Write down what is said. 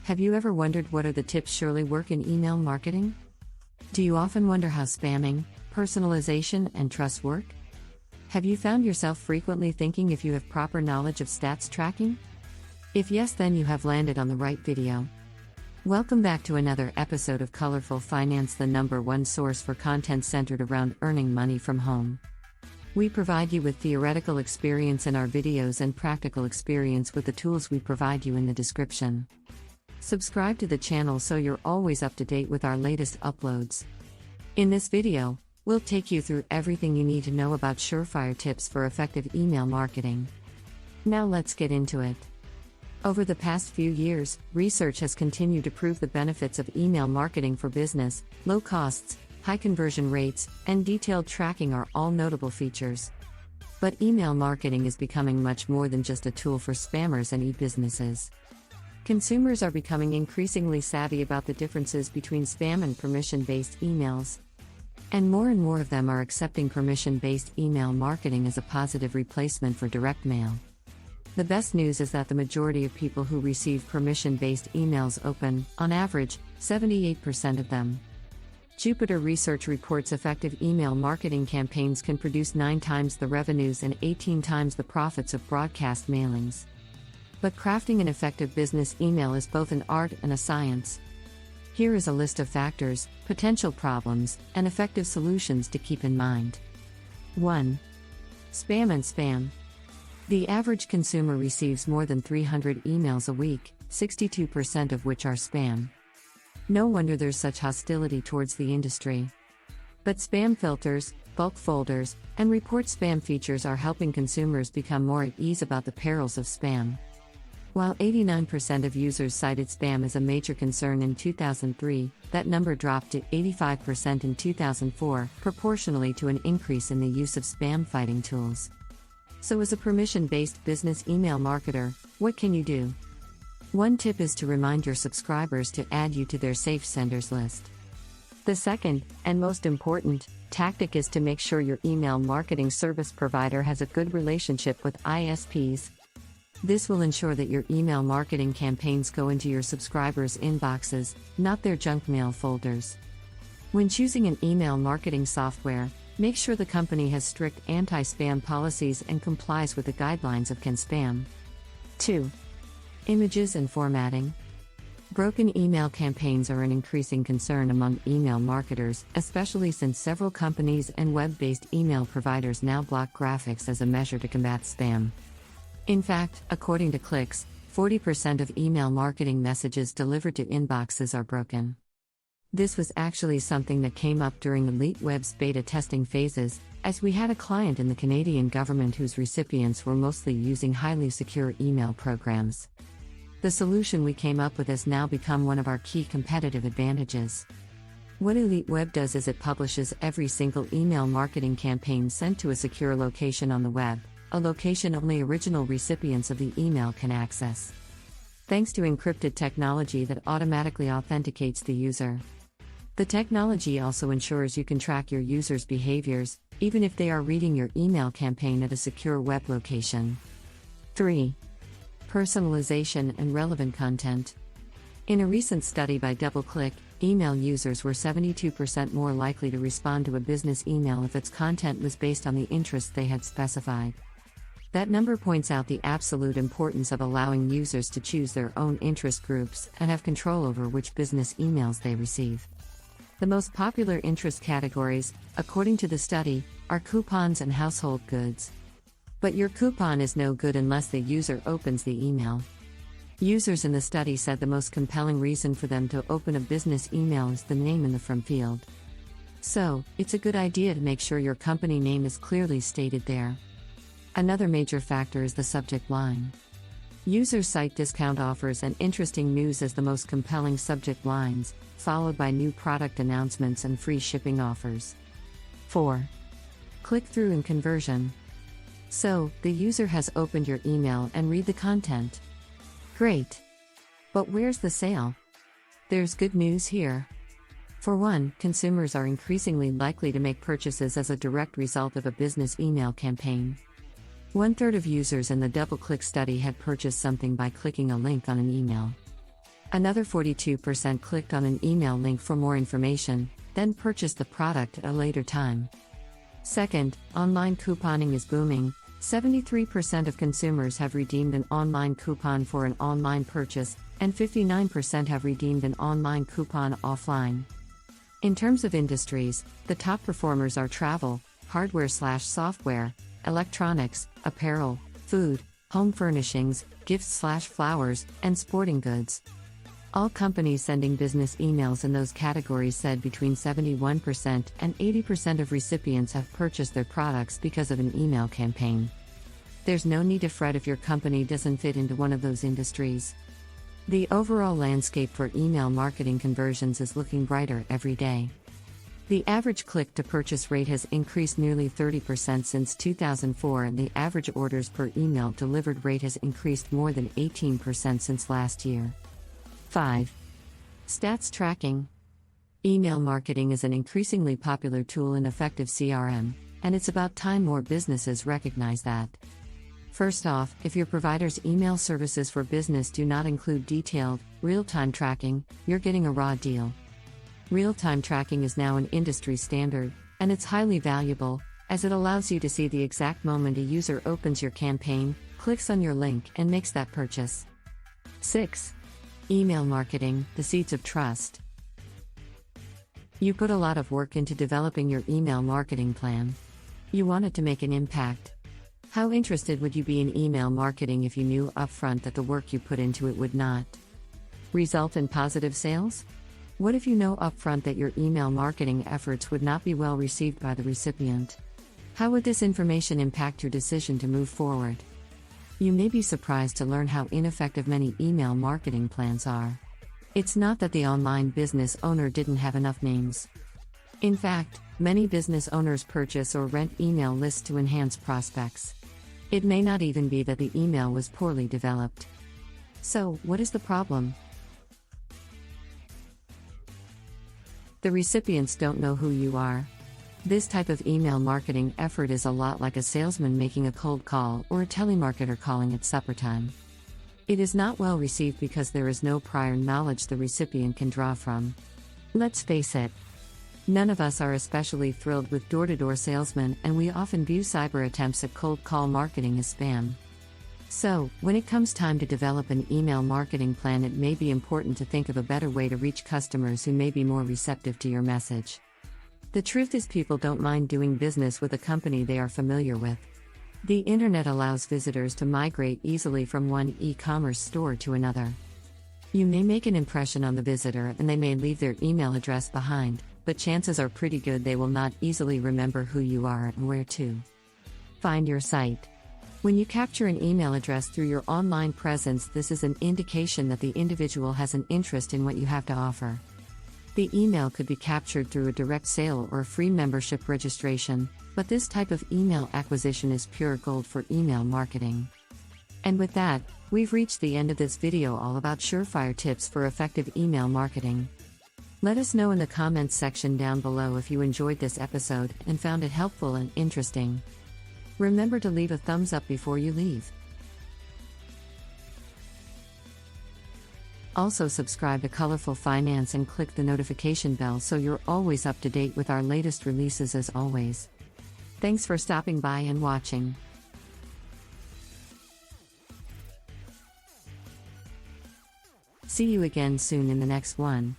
Have you ever wondered what are the tips surely work in email marketing? Do you often wonder how spamming, personalization, and trust work? Have you found yourself frequently thinking if you have proper knowledge of stats tracking? If yes, then you have landed on the right video. Welcome back to another episode of Colorful Finance, the #1 source for content centered around earning money from home. We provide you with theoretical experience in our videos and practical experience with the tools we provide you in the description. Subscribe to the channel so you're always up to date with our latest uploads. In this video, we'll take you through everything you need to know about surefire tips for effective email marketing. Now let's get into it. Over the past few years, research has continued to prove the benefits of email marketing for business. Low costs, high conversion rates, and detailed tracking are all notable features. But email marketing is becoming much more than just a tool for spammers and e-businesses. Consumers are becoming increasingly savvy about the differences between spam and permission-based emails. And more of them are accepting permission-based email marketing as a positive replacement for direct mail. The best news is that the majority of people who receive permission-based emails open, on average, 78% of them. Jupiter Research reports effective email marketing campaigns can produce 9 times the revenues and 18 times the profits of broadcast mailings. But crafting an effective business email is both an art and a science. Here is a list of factors, potential problems, and effective solutions to keep in mind. 1. Spam and spam. The average consumer receives more than 300 emails a week, 62% of which are spam. No wonder there's such hostility towards the industry. But spam filters, bulk folders, and report spam features are helping consumers become more at ease about the perils of spam. While 89% of users cited spam as a major concern in 2003, that number dropped to 85% in 2004, proportionally to an increase in the use of spam fighting tools. So as a permission-based business email marketer, what can you do? One tip is to remind your subscribers to add you to their safe senders list. The second, and most important, tactic is to make sure your email marketing service provider has a good relationship with ISPs. This will ensure that your email marketing campaigns go into your subscribers' inboxes, not their junk mail folders. When choosing an email marketing software, make sure the company has strict anti-spam policies and complies with the guidelines of CAN-SPAM. 2. Images and formatting. Broken email campaigns are an increasing concern among email marketers, especially since several companies and web-based email providers now block graphics as a measure to combat spam. In fact, according to Clicks, 40% of email marketing messages delivered to inboxes are broken. This was actually something that came up during 𝐤𝐤𝐤𝐬's beta testing phases, as we had a client in the Canadian government whose recipients were mostly using highly secure email programs. The solution we came up with has now become one of our key competitive advantages. What 𝐤𝐤𝐤𝐬 does is it publishes every single email marketing campaign sent to a secure location on the web, a location only original recipients of the email can access. Thanks to encrypted technology that automatically authenticates the user. The technology also ensures you can track your users' behaviors, even if they are reading your email campaign at a secure web location. 3. Personalization and relevant content. In a recent study by DoubleClick, email users were 72% more likely to respond to a business email if its content was based on the interests they had specified. That number points out the absolute importance of allowing users to choose their own interest groups and have control over which business emails they receive. The most popular interest categories, according to the study, are coupons and household goods. But your coupon is no good unless the user opens the email. Users in the study said the most compelling reason for them to open a business email is the name in the from field. So, it's a good idea to make sure your company name is clearly stated there. Another major factor is the subject line. Users cite discount offers and interesting news as the most compelling subject lines, followed by new product announcements and free shipping offers. 4. Click-through and conversion. So, the user has opened your email and read the content. Great! But where's the sale? There's good news here. For one, consumers are increasingly likely to make purchases as a direct result of a business email campaign. 1/3 of users in the DoubleClick study had purchased something by clicking a link on an email. Another 42% clicked on an email link for more information, then purchased the product at a later time. Second, online couponing is booming. 73% of consumers have redeemed an online coupon for an online purchase, and 59% have redeemed an online coupon offline. In terms of industries, the top performers are travel, hardware/software, electronics, apparel, food, home furnishings, gifts/flowers, and sporting goods. All companies sending business emails in those categories said between 71% and 80% of recipients have purchased their products because of an email campaign. There's no need to fret if your company doesn't fit into one of those industries. The overall landscape for email marketing conversions is looking brighter every day. The average click-to-purchase rate has increased nearly 30% since 2004, and the average orders per email delivered rate has increased more than 18% since last year. 5. Stats tracking. Email marketing is an increasingly popular tool in effective CRM, and it's about time more businesses recognize that. First off, if your provider's email services for business do not include detailed, real-time tracking, you're getting a raw deal. Real-time tracking is now an industry standard, and it's highly valuable, as it allows you to see the exact moment a user opens your campaign, clicks on your link, and makes that purchase. 6. Email marketing, the seeds of trust. You put a lot of work into developing your email marketing plan. You want it to make an impact. How interested would you be in email marketing if you knew upfront that the work you put into it would not result in positive sales? What if you know upfront that your email marketing efforts would not be well received by the recipient? How would this information impact your decision to move forward? You may be surprised to learn how ineffective many email marketing plans are. It's not that the online business owner didn't have enough names. In fact, many business owners purchase or rent email lists to enhance prospects. It may not even be that the email was poorly developed. So, what is the problem? The recipients don't know who you are. This type of email marketing effort is a lot like a salesman making a cold call or a telemarketer calling at supper time. It is not well received because there is no prior knowledge the recipient can draw from. Let's face it. None of us are especially thrilled with door-to-door salesmen, and we often view cyber attempts at cold call marketing as spam. So, when it comes time to develop an email marketing plan, it may be important to think of a better way to reach customers who may be more receptive to your message. The truth is, people don't mind doing business with a company they are familiar with. The internet allows visitors to migrate easily from one e-commerce store to another. You may make an impression on the visitor and they may leave their email address behind, but chances are pretty good they will not easily remember who you are and where to find your site. When you capture an email address through your online presence, this is an indication that the individual has an interest in what you have to offer. The email could be captured through a direct sale or a free membership registration, but this type of email acquisition is pure gold for email marketing. And with that, we've reached the end of this video all about surefire tips for effective email marketing. Let us know in the comments section down below if you enjoyed this episode and found it helpful and interesting. Remember to leave a thumbs up before you leave. Also subscribe to Colorful Finance and click the notification bell so you're always up to date with our latest releases as always. Thanks for stopping by and watching. See you again soon in the next one.